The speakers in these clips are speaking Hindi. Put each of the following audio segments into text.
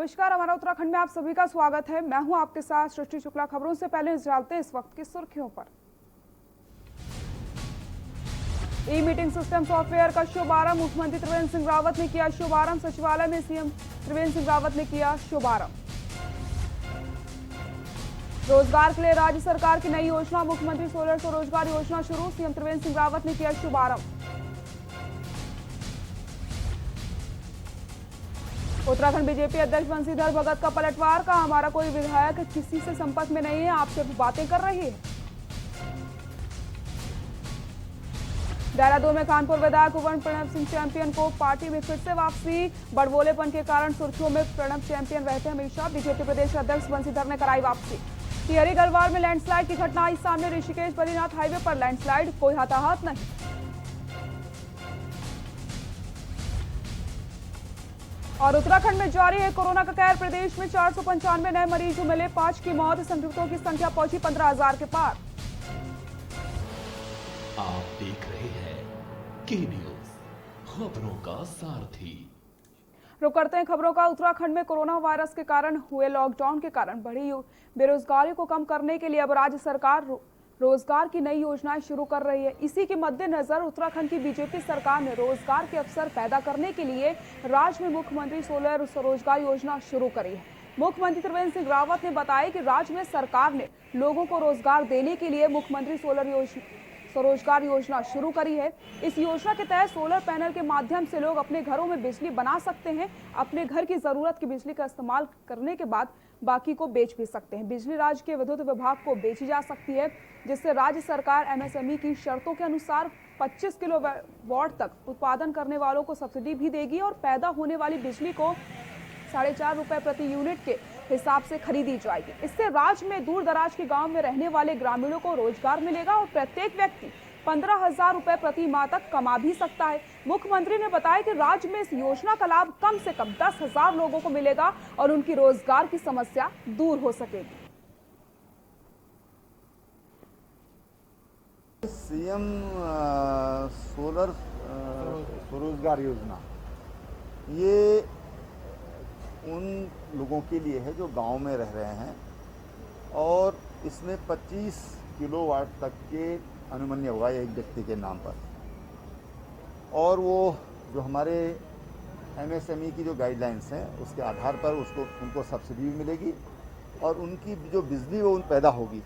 नमस्कार, हमारा उत्तराखंड में आप सभी का स्वागत है। मैं हूं आपके साथ सृष्टि शुक्ला। खबरों से पहले डालते हैं इस वक्त की सुर्खियों पर। ई मीटिंग सिस्टम सॉफ्टवेयर का शुभारंभ, मुख्यमंत्री त्रिवेंद्र सिंह रावत ने किया शुभारंभ। सचिवालय में सीएम त्रिवेंद्र सिंह रावत ने किया शुभारंभ। रोजगार के लिए राज्य सरकार की नई योजना, मुख्यमंत्री सोलर स्वरोजगार योजना शुरू, सीएम त्रिवेंद्र सिंह रावत ने किया शुभारंभ। उत्तराखंड बीजेपी अध्यक्ष बंशीधर भगत का पलटवार का, हमारा कोई विधायक किसी से संपर्क में नहीं है, आप सिर्फ बातें कर रही है। देहरादून में कानपुर विधायक कुंवर प्रणब सिंह चैंपियन को पार्टी में फिर से वापसी, बड़बोलेपन के कारण सुर्खियों में प्रणब चैंपियन रहते हमेशा। बीजेपी प्रदेश अध्यक्ष बंशीधर ने कराई वापसी। टिहरी गढ़वाल में लैंडस्लाइड की घटना आई सामने, ऋषिकेश बद्रीनाथ हाईवे पर लैंडस्लाइड, कोई हताहत नहीं। और उत्तराखंड में जारी है कोरोना का कहर, प्रदेश में 495 नए मरीज मिले, 5 की मौत, संक्रमितों की संख्या पहुंची 15,000 के पार। आप देख रहे हैं के न्यूज, खबरों का सारथी। रुक करते हैं खबरों का। उत्तराखंड में कोरोना वायरस के कारण हुए लॉकडाउन के कारण बढ़ी बेरोजगारी को कम करने के लिए अब राज्य सरकार रोजगार की नई योजनाएं शुरू कर रही है। इसी के मद्देनजर उत्तराखंड की बीजेपी सरकार ने रोजगार के अवसर पैदा करने के लिए राज्य में मुख्यमंत्री सोलर स्वरोजगार योजना शुरू करी है। मुख्यमंत्री त्रिवेंद्र सिंह रावत ने बताया कि राज्य में सरकार ने लोगों को रोजगार देने के लिए मुख्यमंत्री सोलर स्वरोजगार योजना शुरू करी है। इस योजना के तहत सोलर पैनल के माध्यम से लोग अपने घरों में बिजली बना सकते हैं। अपने घर की जरूरत की बिजली का इस्तेमाल करने के बाद बाकी को बेच भी सकते हैं। बिजली राज्य के विद्युत विभाग को बेची जा सकती है, जिससे राज्य सरकार एमएसएमई की शर्तों के अनुसार 25 किलोवाट तक उत्पादन करने वालों को सब्सिडी भी देगी और पैदा होने वाली बिजली को 4.5 रुपए प्रति यूनिट के हिसाब से खरीदी जाएगी। इससे राज्य में दूर दराज के गांव में रहने वाले ग्रामीणों को रोजगार मिलेगा और प्रत्येक व्यक्ति 15,000 रुपए प्रति माह तक कमा भी सकता है। मुख्यमंत्री ने बताया कि राज्य में इस योजना का लाभ कम से कम 10,000 लोगों को मिलेगा और उनकी रोजगार की समस्या दूर हो सकेगी। सीएम सोलर स्वरोजगार योजना ये उन लोगों के लिए है जो गांव में रह रहे हैं और इसमें 25 किलोवाट तक के अनुमन्य होगा एक व्यक्ति के नाम पर। और वो जो हमारे एमएसएमई की जो गाइडलाइंस हैं उसके आधार पर उनको सब्सिडी भी मिलेगी और उनकी जो बिजली वो पैदा होगी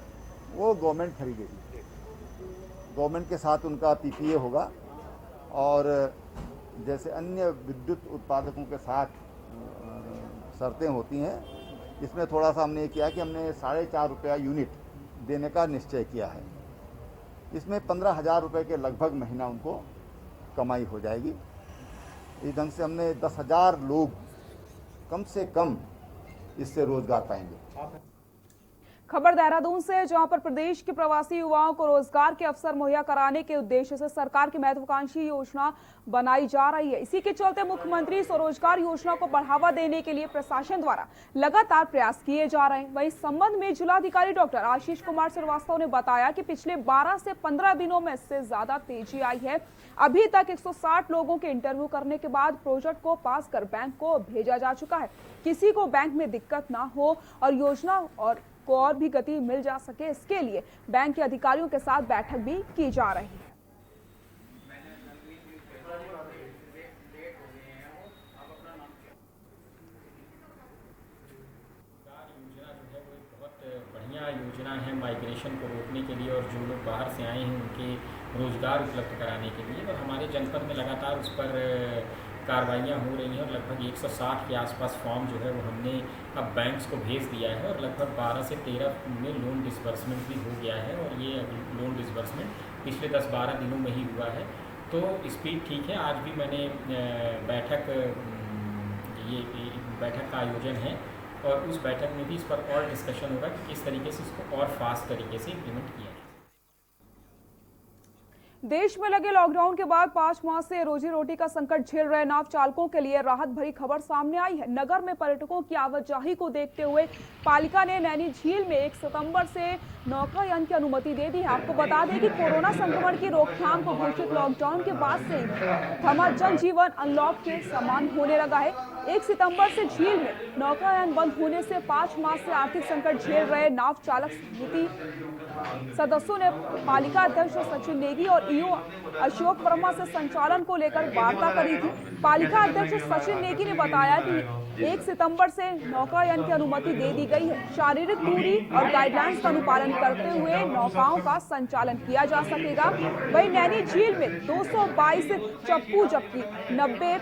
वो गवर्नमेंट खरीदेगी। गवर्नमेंट के साथ उनका पीपीए होगा और जैसे अन्य विद्युत उत्पादकों के साथ शर्तें होती हैं, इसमें थोड़ा सा हमने ये किया कि हमने 4.5 रुपया यूनिट देने का निश्चय किया है। इसमें 15,000 रुपये के लगभग महीना उनको कमाई हो जाएगी। इस ढंग से हमने 10,000 लोग कम से कम इससे रोजगार पाएंगे। खबर देहरादून से, जहां पर प्रदेश के प्रवासी युवाओं को रोजगार के अवसर मुहैया कराने के उद्देश्य से सरकार की महत्वाकांक्षी योजना बनाई जा रही है। इसी के चलते मुख्यमंत्री स्वरोजगार योजना को बढ़ावा देने के लिए प्रशासन द्वारा लगातार प्रयास किए जा रहे हैं। वहीं इस संबंध में जिलाधिकारी डॉक्टर आशीष कुमार श्रीवास्तव ने बताया कि पिछले 12 से 15 दिनों में इससे ज्यादा तेजी आई है। अभी तक 160 लोगों के इंटरव्यू करने के बाद प्रोजेक्ट को पास कर बैंक को भेजा जा चुका है। किसी को बैंक में दिक्कत ना हो और योजना और भी गति मिल जा सके, इसके लिए बैंक के अधिकारियों के साथ बैठक भी की जा रही है। बढ़िया योजना है माइग्रेशन को रोकने के लिए और जो लोग बाहर से आए हैं उनके रोजगार उपलब्ध कराने के लिए। और हमारे जनपद में लगातार उस पर कार्रवाइयाँ हो रही हैं और लगभग 160 के आसपास फॉर्म जो है वो हमने अब बैंक्स को भेज दिया है और लगभग 12 से 13 में लोन डिसबर्समेंट भी हो गया है। और ये लोन डिसबर्समेंट पिछले 10-12 दिनों में ही हुआ है, तो स्पीड ठीक है। आज भी मैंने बैठक का आयोजन है और उस बैठक में भी इस पर और डिस्कशन होगा कि किस तरीके से इसको और फास्ट तरीके से इम्प्लीमेंट किया जाए। देश में लगे लॉकडाउन के बाद 5 माह से रोजी रोटी का संकट झेल रहे नाव चालकों के लिए राहत भरी खबर सामने आई है। नगर में पर्यटकों की आवाजाही को देखते हुए पालिका ने नैनी झील में 1 सितंबर से नौकायान की अनुमति दे दी है। आपको बता दें कि कोरोना संक्रमण की रोकथाम को घोषित लॉकडाउन के बाद से थमा जनजीवन अनलॉक के समान होने लगा है। 1 सितंबर से झील में नौकायान बंद होने से 5 माह से आर्थिक संकट झेल रहे नाव चालक समिति सदस्यों ने पालिका अध्यक्ष सचिन नेगी और ईओ अशोक वर्मा से संचालन को लेकर वार्ता करी थी। पालिका अध्यक्ष सचिन नेगी ने बताया कि 1 सितंबर से नौकायान की अनुमति दे दी गई है। शारीरिक दूरी और गाइडलाइंस का अनुपालन करते हुए नौकाओं का संचालन किया जा सकेगा। वहीं नैनी झील में 222 चप्पू जबकि 90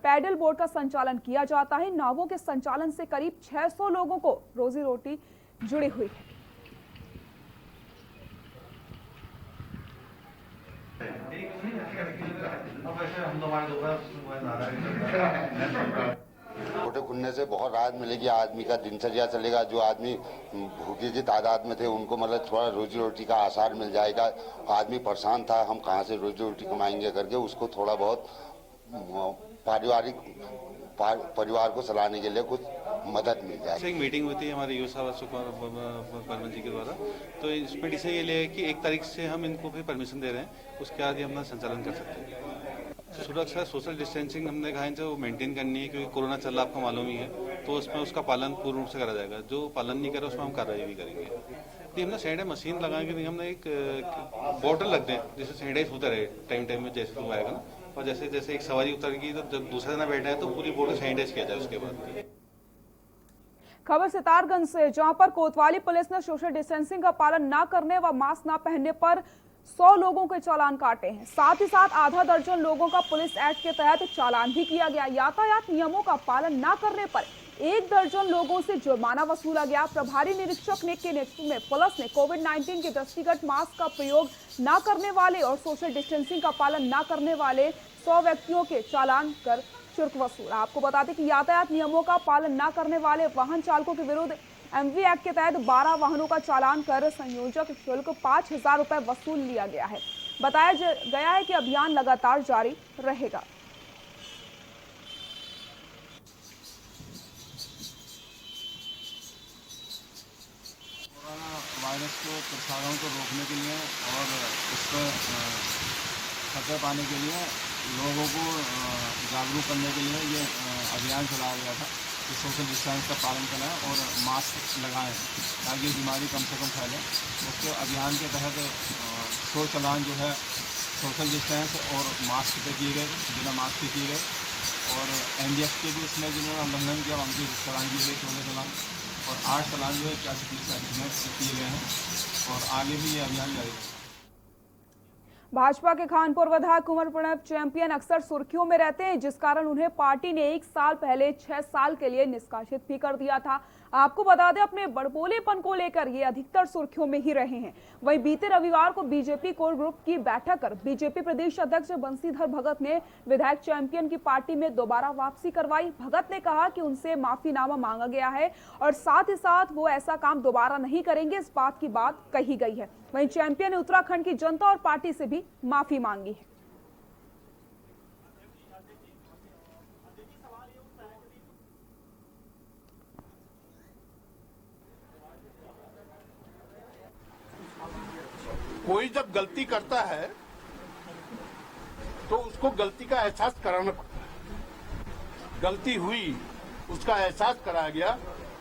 पैडल बोट का संचालन किया जाता है। नावों के संचालन से करीब 600 लोगों को रोजी रोटी जुड़ी हुई है। छोटे खुलने से बहुत राहत मिलेगी। आदमी का दिनचर्या चलेगा। जो आदमी भूखे की तादाद में थे उनको मतलब थोड़ा रोजी रोटी का आसार मिल जाएगा। आदमी परेशान था, हम कहाँ से रोजी रोटी कमाएंगे करके, उसको थोड़ा बहुत परिवार को चलाने के लिए कुछ मदद मिल जाए। एक मीटिंग हुई थी हमारे यूथ साहब अशोक वर्मा जी के द्वारा, तो इसमें डिसीजन ये लिया है कि 1 तारीख से हम इनको भी परमिशन दे रहे हैं, उसके बाद ही हम संचालन कर सकते हैं। सुरक्षा सोशल डिस्टेंसिंग हमने कहा है वो मेंटेन करनी है, क्योंकि कोरोना चल रहा आपको मालूम ही है, तो उसमें उसका पालन पूर्ण रूप से करा जाएगा। जो पालन नहीं करे उसमें हम कार्रवाई भी करेंगे। नहीं, हमने सैनिटाइज मशीन लगाएंगे, नहीं हमने एक बॉटल रख दें जिससे सैनिटाइज होता रहे टाइम में जैसे तुम आएगा ना, और जैसे जैसे एक सवारी उतरेगी तो जब दूसरा जना बैठा है तो पूरी बोट सैनिटाइज किया जाए उसके बाद। खबर सितारगंज से, जहां पर कोतवाली पुलिस ने सोशल डिस्टेंसिंग का पालन न करने व मास्क न पहनने पर 100 लोगों के चालान काटे हैं। साथ ही साथ आधा दर्जन लोगों का पुलिस एक्ट के तहत चालान भी किया गया। यातायात नियमों का पालन न करने पर 1 दर्जन लोगों से जुर्माना वसूला गया। प्रभारी निरीक्षक के नेतृत्व में पुलिस ने कोविड-19 के दृष्टिगत मास्क का प्रयोग न करने वाले और सोशल डिस्टेंसिंग का पालन न करने वाले 100 व्यक्तियों के चालान कर शुल्क वसूला। आपको बता दें कि यातायात नियमों का पालन न करने वाले वाहन चालकों के विरुद्ध एमवी एक्ट के तहत 12 वाहनों का चालान कर संयोजक शुल्क 5,000 रुपए वसूल लिया गया है। बताया गया है कि अभियान लगातार जारी रहेगा। कोरोना वायरस को प्रसारण को रोकने के लिए और उस पर खतरे पाने के लिए लोगों को जागरूक करने के लिए ये अभियान चलाया गया था कि सोशल डिस्टेंस का पालन करें और मास्क लगाएं ताकि बीमारी कम से कम फैले। उसके अभियान के तहत 100 चालान जो है सोशल डिस्टेंस और मास्क पे किए गए, बिना मास्क के किए गए, और एनडीएफ के भी इसमें जिन्होंने उल्लंघन किया उनकी चालान किए गए 14 चालान, और 8 चालान जो है 40 में किए गए हैं, और आगे भी ये अभियान जारी रहेगा। भाजपा के खानपुर विधायक कुंवर प्रणव चैंपियन अक्सर सुर्खियों में रहते हैं, जिस कारण उन्हें पार्टी ने 1 साल पहले 6 साल के लिए निष्कासित भी कर दिया था। आपको बता दें, अपने बड़बोलेपन को लेकर ये अधिकतर सुर्खियों में ही रहे हैं। वहीं बीते रविवार को बीजेपी कोर ग्रुप की बैठक कर बीजेपी प्रदेश अध्यक्ष बंशीधर भगत ने विधायक चैंपियन की पार्टी में दोबारा वापसी करवाई। भगत ने कहा कि उनसे माफीनामा मांगा गया है और साथ ही साथ वो ऐसा काम दोबारा नहीं करेंगे, इस बात की बात कही गई है। वहीं चैंपियन ने उत्तराखंड की जनता और पार्टी से भी माफी मांगी है। कोई जब गलती करता है तो उसको गलती का एहसास कराना पड़ता है। गलती हुई, उसका एहसास कराया गया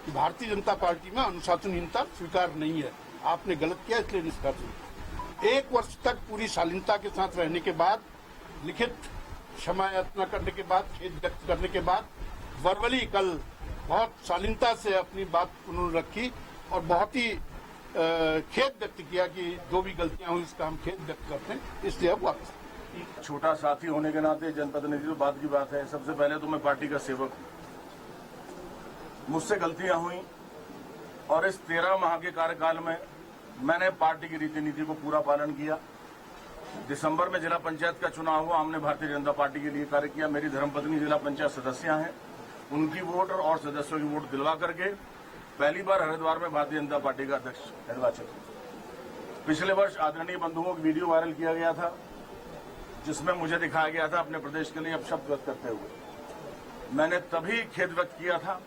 कि भारतीय जनता पार्टी में अनुशासनहीनता स्वीकार नहीं है, आपने गलत किया इसलिए निष्कासित। 1 वर्ष तक पूरी शालीनता के साथ रहने के बाद, लिखित क्षमा याचना करने के बाद, खेद व्यक्त करने के बाद, वर्बली कल बहुत शालीनता से अपनी बात उन्होंने रखी और बहुत ही खेद व्यक्त किया कि जो भी गलतियां हुई इसका हम खेद व्यक्त करते हैं, इसलिए अब वापस। छोटा साथी होने के नाते जनप्रतिनिधि तो बात की बात है। सबसे पहले तो मैं पार्टी का सेवक हूं, मुझसे गलतियां हुई और इस 13 माह के कार्यकाल में मैंने पार्टी की रीति नीति को पूरा पालन किया। दिसंबर में जिला पंचायत का चुनाव हुआ, हमने भारतीय जनता पार्टी के लिए कार्य किया। मेरी धर्मपत्नी जिला पंचायत सदस्य हैं, उनकी वोट और सदस्यों की वोट दिलवा करके पहली बार हरिद्वार में भारतीय जनता पार्टी का अध्यक्ष निर्वाचित हुआ। पिछले वर्ष आदरणीय बंधुओं की वीडियो वायरल किया गया था, जिसमें मुझे दिखाया गया था अपने प्रदेश के लिए अपशब्द व्यक्त करते हुए। मैंने तभी खेद व्यक्त किया था।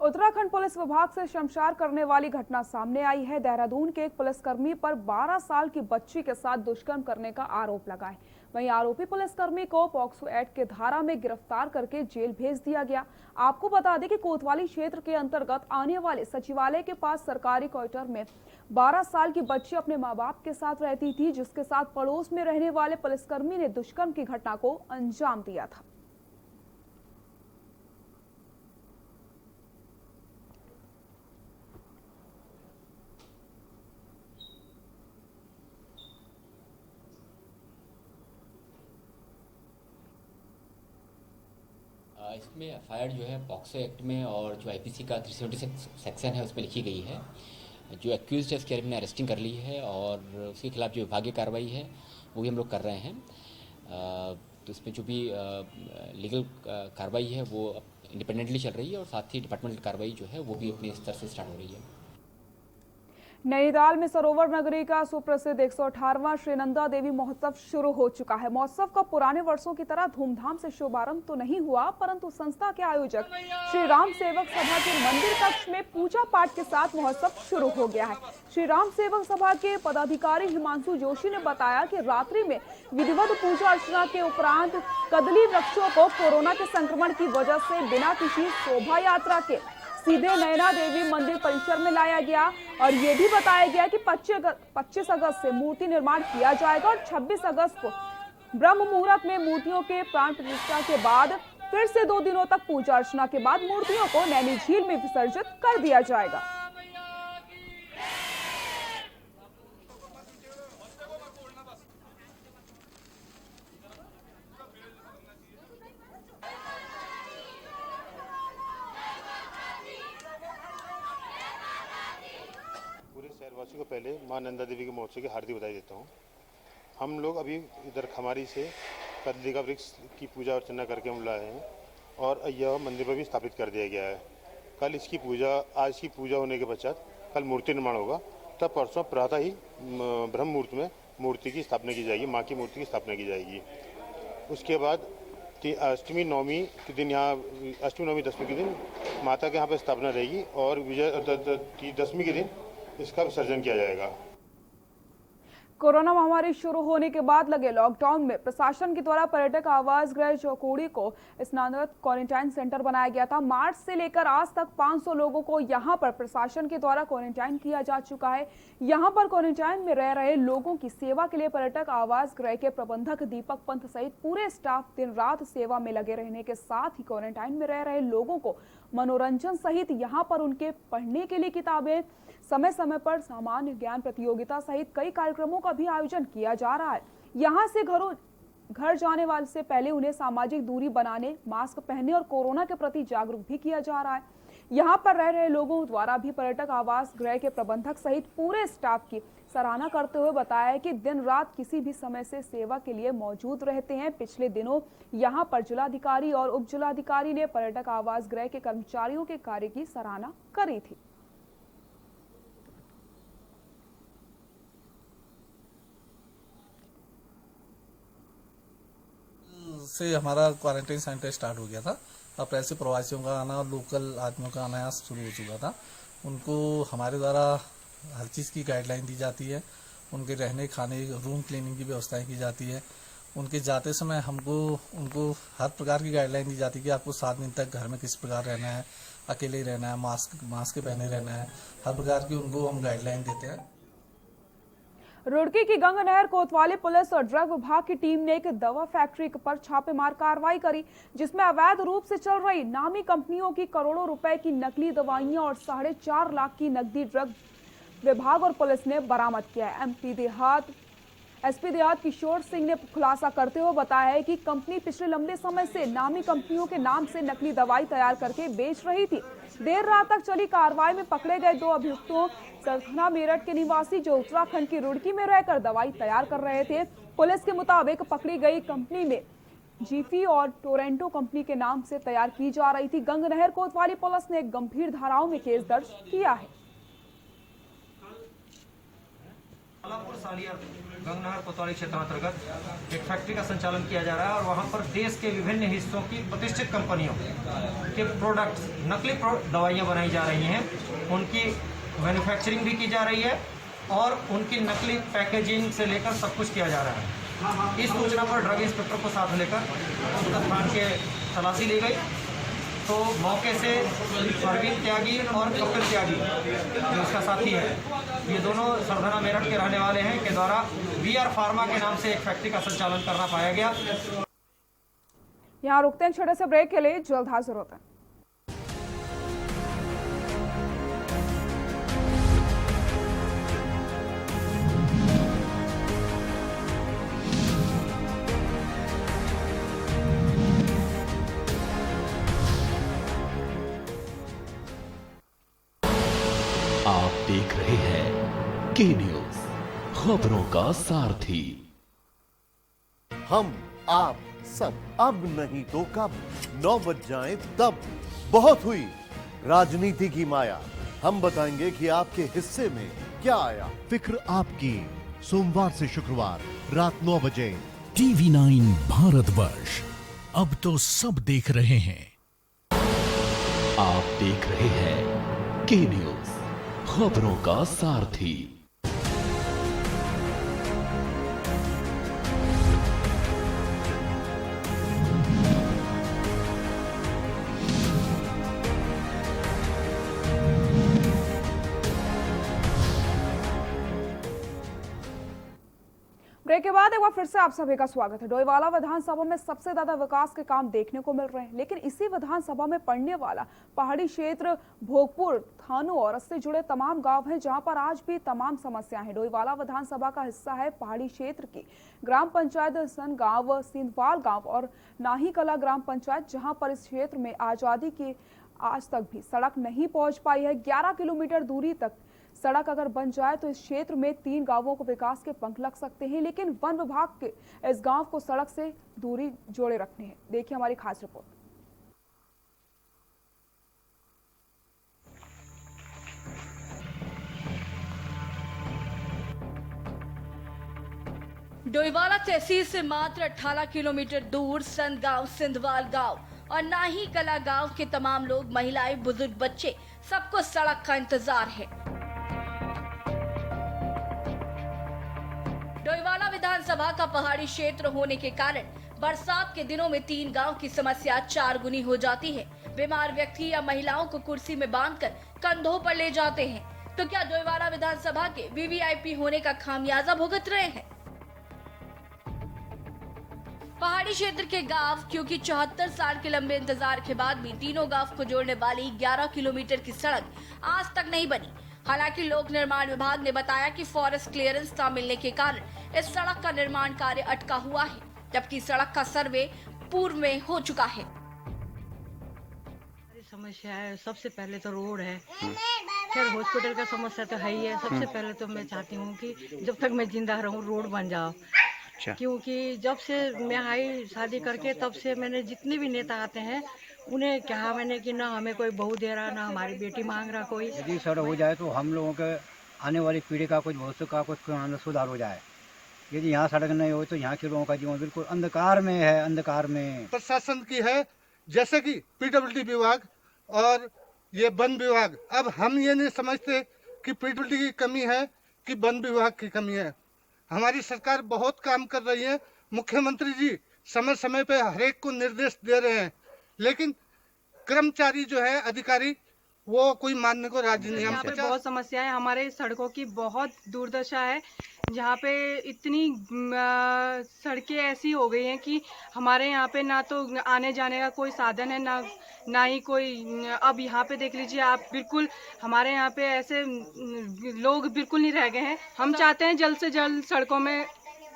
उत्तराखंड पुलिस विभाग से शर्मसार करने वाली घटना सामने आई है। देहरादून के एक पुलिसकर्मी पर 12 साल की बच्ची के साथ दुष्कर्म करने का आरोप लगा है। वहीं आरोपी पुलिसकर्मी को पॉक्सो एक्ट के धारा में गिरफ्तार करके जेल भेज दिया गया। आपको बता दें कि कोतवाली क्षेत्र के अंतर्गत आने वाले सचिवालय के पास सरकारी क्वार्टर में 12 साल की बच्ची अपने मां बाप के साथ रहती थी, जिसके साथ पड़ोस में रहने वाले पुलिसकर्मी ने दुष्कर्म की घटना को अंजाम दिया था। इसमें एफआईआर जो है पॉक्सो एक्ट में और जो आईपीसी का 376 सेक्शन है उसमें लिखी गई है। जो एक्यूज है उसकी हमने अरेस्टिंग कर ली है और उसके खिलाफ जो विभागीय कार्रवाई है वो भी हम लोग कर रहे हैं। तो इसमें जो भी लीगल कार्रवाई है वो इंडिपेंडेंटली चल रही है और साथ ही डिपार्टमेंटल कार्रवाई जो है वो भी अपने स्तर से स्टार्ट हो रही है। नैनीताल में सरोवर नगरी का सुप्रसिद्ध 118वां श्री नंदा देवी महोत्सव शुरू हो चुका है। महोत्सव का पुराने वर्षों की तरह धूमधाम से शुभारंभ तो नहीं हुआ, परंतु संस्था के आयोजक श्री राम सेवक सभा के मंदिर कक्ष में पूजा पाठ के साथ महोत्सव शुरू हो गया है। श्री राम सेवक सभा के पदाधिकारी हिमांशु जोशी ने बताया कि रात्रि में विधिवत पूजा अर्चना के उपरांत कदली वृक्षों को कोरोना के संक्रमण की वजह से बिना किसी शोभा यात्रा के सीधे नैना देवी मंदिर परिसर में लाया गया और ये भी बताया गया कि 25 अगस्त से मूर्ति निर्माण किया जाएगा और 26 अगस्त को ब्रह्म मुहूर्त में मूर्तियों के प्राण प्रतिष्ठा के बाद फिर से 2 दिनों तक पूजा अर्चना के बाद मूर्तियों को नैनी झील में विसर्जित कर दिया जाएगा। शहरवासियों को पहले मां नंदा देवी के महोत्सव की हार्दिक बधाई देता हूं। हम लोग अभी इधर खमारी से कदली का वृक्ष की पूजा अर्चना करके हम लाए हैं और यह मंदिर पर भी स्थापित कर दिया गया है। कल इसकी पूजा, आज की पूजा होने के पश्चात कल मूर्ति निर्माण होगा, तब परसों प्रातः ही ब्रह्म मुहूर्त में मूर्ति की स्थापना की जाएगी, माँ की मूर्ति की स्थापना की जाएगी। उसके बाद अष्टमी नवमी के दिन यहाँ अष्टमी नवमी दशमी के दिन माता के यहाँ पर स्थापना रहेगी और विजय दशमी के दिन इसका विसर्जन किया जाएगा। कोरोना महामारी शुरू होने के बाद लगे लॉकडाउन में प्रशासन के द्वारा पर्यटक आवास गृह चौकोड़ी को स्नातक क्वारंटाइन सेंटर बनाया गया था। मार्च से लेकर आज तक 500 लोगों को यहां पर प्रशासन के द्वारा क्वारंटाइन किया जा चुका है। यहां पर क्वारंटाइन में रह रहे लोगों की सेवा के लिए पर्यटक आवास गृह के प्रबंधक दीपक पंत सहित पूरे स्टाफ दिन रात सेवा में लगे रहने के साथ ही क्वारंटाइन में रह रहे लोगों को मनोरंजन सहित यहाँ पर उनके पढ़ने के लिए किताबें, समय समय पर सामान्य ज्ञान प्रतियोगिता सहित कई कार्यक्रमों का भी आयोजन किया जा रहा है। यहाँ से घर जाने वाले से पहले उन्हें सामाजिक दूरी बनाने, मास्क पहनने और कोरोना के प्रति जागरूक भी किया जा रहा है। यहाँ पर रह रहे लोगों द्वारा भी पर्यटक आवास गृह के प्रबंधक सहित पूरे स्टाफ की सराहना करते हुए बताया कि दिन रात किसी भी समय से सेवा के लिए मौजूद रहते हैं। पिछले दिनों यहाँ पर जिलाधिकारी और उप जिलाधिकारी ने पर्यटक आवास गृह के कर्मचारियों के कार्य की सराहना करी थी। से हमारा क्वारंटाइन सेंटर स्टार्ट हो गया था। अप्रैल से प्रवासियों का आना और लोकल आदमियों का आना शुरू हो चुका था। उनको हमारे द्वारा हर चीज़ की गाइडलाइन दी जाती है। उनके रहने खाने रूम क्लीनिंग की व्यवस्थाएं की जाती है। उनके जाते समय उनको हर प्रकार की गाइडलाइन दी जाती है कि आपको 7 दिन तक घर में किस प्रकार रहना है, अकेले ही रहना है, मास्क पहने रहना है। हर प्रकार की उनको हम गाइडलाइन देते हैं। रुड़की की गंगा नहर कोतवाली पुलिस और ड्रग विभाग की टीम ने एक दवा फैक्ट्री पर छापेमार कार्रवाई करी, जिसमें अवैध रूप से चल रही नामी कंपनियों की करोड़ों रुपए की नकली दवाइयां और 4.5 लाख की नकदी ड्रग विभाग और पुलिस ने बरामद किया है। एसपी देहात किशोर सिंह ने खुलासा करते हुए बताया है कि कंपनी पिछले लंबे समय से नामी कंपनियों के नाम से नकली दवाई तैयार करके बेच रही थी। देर रात तक चली कार्रवाई में पकड़े गए 2 अभियुक्तों सरथना मेरठ के निवासी जो उत्तराखंड की रुड़की में रहकर दवाई तैयार कर रहे थे। पुलिस के मुताबिक पकड़ी गई कंपनी में जीफी और टोरेंटो कंपनी के नाम से तैयार की जा रही थी। गंगा नहर कोतवाली पुलिस ने गंभीर धाराओं में केस दर्ज किया है। अलापुर सालिया गंगनहर कोतवाली क्षेत्र अंतर्गत एक फैक्ट्री का संचालन किया जा रहा है और वहां पर देश के विभिन्न हिस्सों की प्रतिष्ठित कंपनियों के प्रोडक्ट्स, नकली दवाइयां बनाई जा रही हैं, उनकी मैन्युफैक्चरिंग भी की जा रही है और उनकी नकली पैकेजिंग से लेकर सब कुछ किया जा रहा है। इस सूचना पर ड्रग इंस्पेक्टर को साथ लेकर उसका थान के तलाशी ली गई तो मौके से परवीन त्यागी और कपिल त्यागी जो उसका साथी है, ये दोनों सरधना मेरठ के रहने वाले हैं, के द्वारा VR फार्मा के नाम से एक फैक्ट्री का संचालन करना पाया गया। यहाँ रुकते हैं छोटे से ब्रेक के लिए, जल्द हाजिर होते हैं। आप देख रहे हैं के न्यूज, खबरों का सारथी। हम आप सब अब नहीं तो कब 9 बज जाए तब। बहुत हुई राजनीति की माया, हम बताएंगे कि आपके हिस्से में क्या आया। फिक्र आपकी, सोमवार से शुक्रवार रात 9 बजे TV9 भारतवर्ष, अब तो सब देख रहे हैं। आप देख रहे हैं के न्यूज, खबरों का सारथी। ब्रेक के बाद एक बार फिर से आप सभी का स्वागत है। डोईवाला विधानसभा में सबसे ज्यादा विकास के काम देखने को मिल रहे हैं, लेकिन इसी विधानसभा में पड़ने वाला पहाड़ी क्षेत्र भोगपुर, थानों और इससे जुड़े तमाम गांव हैं, जहां पर आज भी तमाम समस्याएं हैं। डोईवाला विधानसभा का हिस्सा है पहाड़ी क्षेत्र की ग्राम पंचायत सन गांव, सिंधवाल गांव और नाही कला ग्राम पंचायत, जहां पर इस क्षेत्र में आजादी की आज तक भी सड़क नहीं पहुंच पाई है। 11 किलोमीटर दूरी तक सड़क अगर बन जाए तो इस क्षेत्र में 3 गांवों को विकास के पंख लग सकते हैं, लेकिन वन विभाग के इस गांव को सड़क से दूरी जोड़े रखने हैं। देखिए हमारी खास रिपोर्ट। डोईवाला तहसील से मात्र 18 किलोमीटर दूर संत गांव, सिंधवाल गांव और नाही कला गांव के तमाम लोग, महिलाएं, बुजुर्ग, बच्चे, सबको सड़क का इंतजार है। डोईवाला विधानसभा का पहाड़ी क्षेत्र होने के कारण बरसात के दिनों में 3 गांव की समस्या 4 गुनी हो जाती है। बीमार व्यक्ति या महिलाओं को कुर्सी में बांधकर कंधों पर ले जाते हैं। तो क्या डोईवाला विधानसभा के VVIP होने का खामियाजा भुगत रहे हैं? पहाड़ी क्षेत्र के गांव, क्योंकि 74 साल के लंबे इंतजार के बाद भी तीनों गांव को जोड़ने वाली 11 किलोमीटर की सड़क आज तक नहीं बनी। हालांकि लोक निर्माण विभाग ने बताया कि फॉरेस्ट क्लियरेंस न मिलने के कारण इस सड़क का निर्माण कार्य अटका हुआ है, जबकि सड़क का सर्वे पूर्व में हो चुका है। समस्या है, सबसे पहले तो रोड है, फिर हॉस्पिटल का समस्या तो है ही है। सबसे पहले तो मैं चाहती हूँ कि जब तक मैं जिंदा रहूँ रोड बन जाओ, क्योंकि जब से मैं आई शादी करके तब से मैंने जितने भी नेता आते हैं उन्हें कहा मैंने कि ना हमें कोई बहू दे रहा, ना हमारी बेटी मांग रहा कोई। यदि सड़क हो जाए तो हम लोगों के आने वाली पीढ़ी का कुछ भविष्य का कुछ सुधार हो जाए। यदि यहाँ सड़क नहीं हो तो यहाँ के लोगों का जीवन बिल्कुल अंधकार में है, अंधकार में। प्रशासन की है, जैसे कि PWD विभाग और ये वन विभाग। अब हम ये नहीं समझते कि PWD की कमी है कि वन विभाग की कमी है। हमारी सरकार बहुत काम कर रही है, मुख्यमंत्री जी समय समय पे हर एक को निर्देश दे रहे हैं, लेकिन कर्मचारी जो है, अधिकारी, वो कोई मानने को राजी नहीं। यहाँ पे बहुत समस्या है, हमारे सड़कों की बहुत दुर्दशा है। जहाँ पे इतनी सड़कें ऐसी हो गई हैं कि हमारे यहाँ पे ना तो आने जाने का कोई साधन है, ना ही कोई। अब यहाँ पे देख लीजिए आप, बिल्कुल हमारे यहाँ पे ऐसे लोग बिल्कुल नहीं रह गए हैं। हम चाहते हैं जल्द से जल्द सड़कों में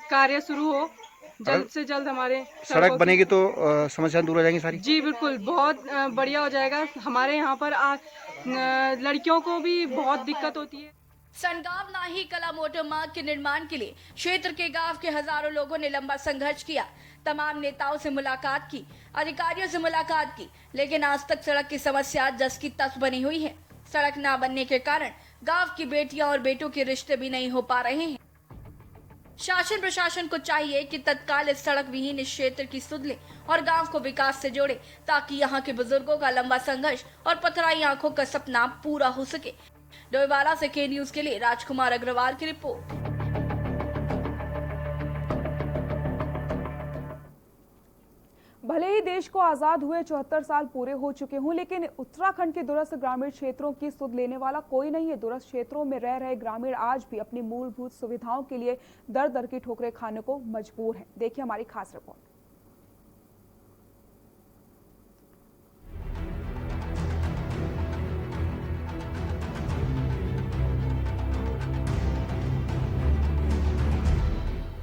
कार्य शुरू हो, जल्द से जल्द हमारे सड़क बनेगी तो समस्या दूर हो जाएंगी सारी। जी बिल्कुल, बहुत बढ़िया हो जाएगा। हमारे यहाँ पर लड़कियों को भी बहुत दिक्कत होती है। सनगांव नाही कला मोटर मार्ग के निर्माण के लिए क्षेत्र के गांव के हजारों लोगों ने लंबा संघर्ष किया। तमाम नेताओं से मुलाकात की, अधिकारियों से मुलाकात की, लेकिन आज तक सड़क की समस्या जस की तस बनी हुई है। सड़क ना बनने के कारण गांव की बेटियां और बेटों के रिश्ते भी नहीं हो पा रहे हैं। शासन प्रशासन को चाहिए कि तत्काल इस सड़क विहीन इस क्षेत्र की सुध ले और गांव को विकास से जोड़े, ताकि यहां के बुजुर्गों का लंबा संघर्ष और पथराई आंखों का सपना पूरा हो सके। डोईवाला से के न्यूज के लिए राजकुमार अग्रवाल की रिपोर्ट। भले ही देश को आजाद हुए 74 साल पूरे हो चुके हों, लेकिन उत्तराखंड के दूरस्थ ग्रामीण क्षेत्रों की सुध लेने वाला कोई नहीं है। दूरस्थ क्षेत्रों में रह रहे ग्रामीण आज भी अपनी मूलभूत सुविधाओं के लिए दर दर की ठोकरें खाने को मजबूर हैं। देखिए हमारी खास रिपोर्ट।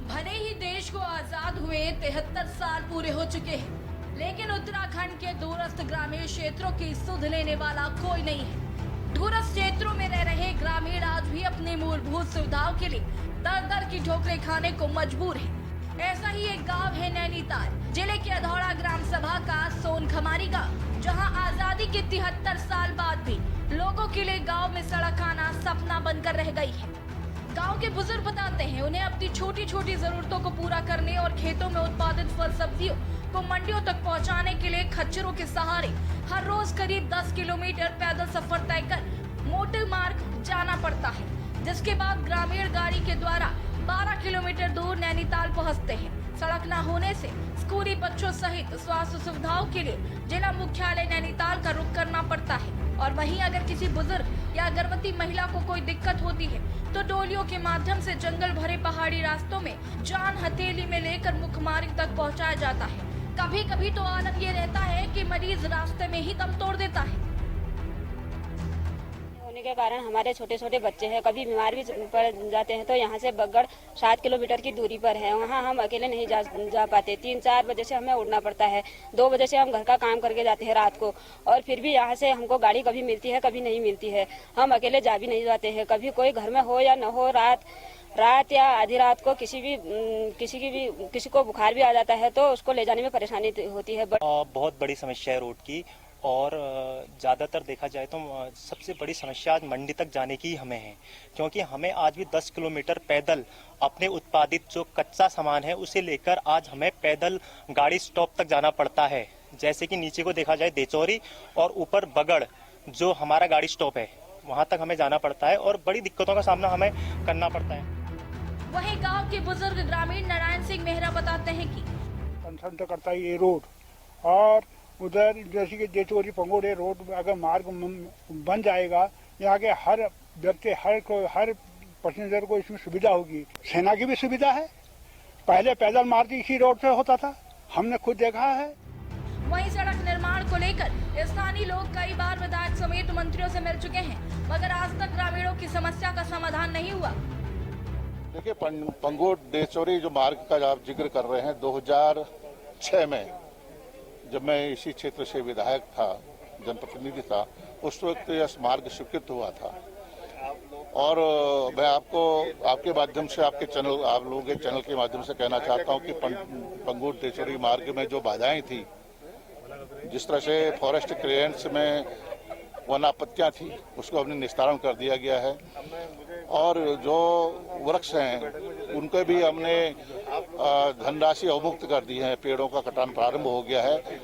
भले ही देश को आजाद हुए 73 साल पूरे हो चुके हैं, लेकिन उत्तराखंड के दूरस्थ ग्रामीण क्षेत्रों की सुध लेने वाला कोई नहीं है। दूरस्थ क्षेत्रों में रह रहे ग्रामीण आज भी अपनी मूलभूत सुविधाओं के लिए दर दर की ठोकरें खाने को मजबूर है। ऐसा ही एक गांव है नैनीताल जिले के अधौड़ा ग्राम सभा का सोनखमारी गांव, जहां आजादी के 73 साल बाद भी लोगों के लिए गांव में सड़क आना सपना बनकर रह गई है। गांव के बुजुर्ग बताते हैं उन्हें अपनी छोटी छोटी जरूरतों को पूरा करने और खेतों में उत्पादित फल सब्जियों को मंडियों तक पहुंचाने के लिए खच्चरों के सहारे हर रोज करीब 10 किलोमीटर पैदल सफर तय कर मोटर मार्ग जाना पड़ता है, जिसके बाद ग्रामीण गाड़ी के द्वारा 12 किलोमीटर दूर नैनीताल पहुंचते हैं। सड़क न होने से स्कूली बच्चों सहित स्वास्थ्य सुविधाओं के लिए जिला मुख्यालय नैनीताल का रुख करना पड़ता है। और वहीं अगर किसी बुजुर्ग या गर्भवती महिला को कोई दिक्कत होती है तो डोलियों के माध्यम से जंगल भरे पहाड़ी रास्तों में जान हथेली में लेकर मुख्य मार्ग तक पहुंचाया जाता है। कभी कभी तो आलम ये रहता है कि मरीज रास्ते में ही दम तोड़ देता है। होने के कारण हमारे छोटे छोटे बच्चे हैं, कभी बीमार भी पड़ जाते हैं। तो यहाँ से बगड़ 7 किलोमीटर की दूरी पर है, वहाँ हम अकेले नहीं जा पाते। 3-4 बजे से हमें उड़ना पड़ता है, 2 बजे से हम घर का काम करके जाते हैं रात को, और फिर भी यहाँ से हमको गाड़ी कभी मिलती है कभी नहीं मिलती है। हम अकेले जा भी नहीं जाते हैं। कभी कोई घर में हो या न हो, रात या आधी रात को किसी को बुखार भी आ जाता है तो उसको ले जाने में परेशानी होती है। बहुत बड़ी समस्या है रोड की, और ज़्यादातर देखा जाए तो सबसे बड़ी समस्या आज मंडी तक जाने की हमें है, क्योंकि हमें आज भी 10 किलोमीटर पैदल अपने उत्पादित जो कच्चा सामान है उसे लेकर आज हमें पैदल गाड़ी स्टॉप तक जाना पड़ता है। जैसे कि नीचे को देखा जाए देचौरी और ऊपर बगड़ जो हमारा गाड़ी स्टॉप है वहाँ तक हमें जाना पड़ता है और बड़ी दिक्कतों का सामना हमें करना पड़ता है। वहीं गांव के बुजुर्ग ग्रामीण नारायण सिंह मेहरा बताते हैं कि कंसर्न तो करता है ये रोड, और उधर जैसे कि जेचोरी पंगोड़े रोड अगर मार्ग बन जाएगा, यहाँ के हर व्यक्ति हर पैसेंजर को इसमें सुविधा होगी। सेना की भी सुविधा है, पहले पैदल मार्ग इसी रोड से होता था, हमने खुद देखा है। वहीं सड़क निर्माण को लेकर स्थानीय लोग कई बार विधायक समेत मंत्रियों से मिल चुके हैं, मगर आज तक ग्रामीणों की समस्या का समाधान नहीं हुआ। देखिए, पंगोट देचौरी जो मार्ग का आप जिक्र कर रहे हैं, 2006 में जब मैं इसी क्षेत्र से विधायक था, जनप्रतिनिधि था, उस वक्त यह मार्ग स्वीकृत हुआ था। और मैं आपको आपके माध्यम से आप लोगों के चैनल के माध्यम से कहना चाहता हूं कि पंगोट देचौरी मार्ग में जो बाधाएं थी, जिस तरह से फॉरेस्ट क्लियरेंस में वन आपत्तियां थी, उसको हमने निस्तारण कर दिया गया है। और जो वृक्ष हैं उनको भी हमने धनराशि अवमुक्त कर दी है, पेड़ों का कटान प्रारंभ हो गया है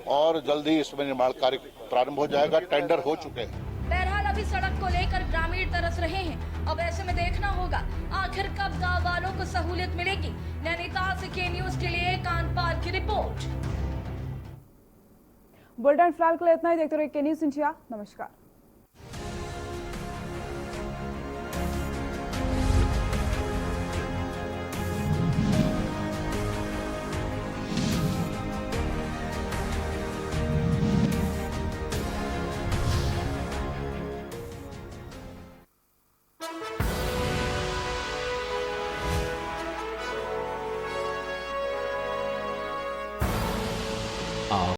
और जल्द ही इसमें निर्माण कार्य प्रारंभ हो जाएगा, टेंडर हो चुके हैं। बहरहाल अभी सड़क को लेकर ग्रामीण तरस रहे हैं। अब ऐसे में देखना होगा आखिर कब गाँव वालों को सहूलियत मिलेगी। नैनीताल से के न्यूज के लिए कानपाल की रिपोर्ट। बुलेटिन फिलहाल के लिए इतना ही। देखते रहिए के न्यूज इंडिया। नमस्कार।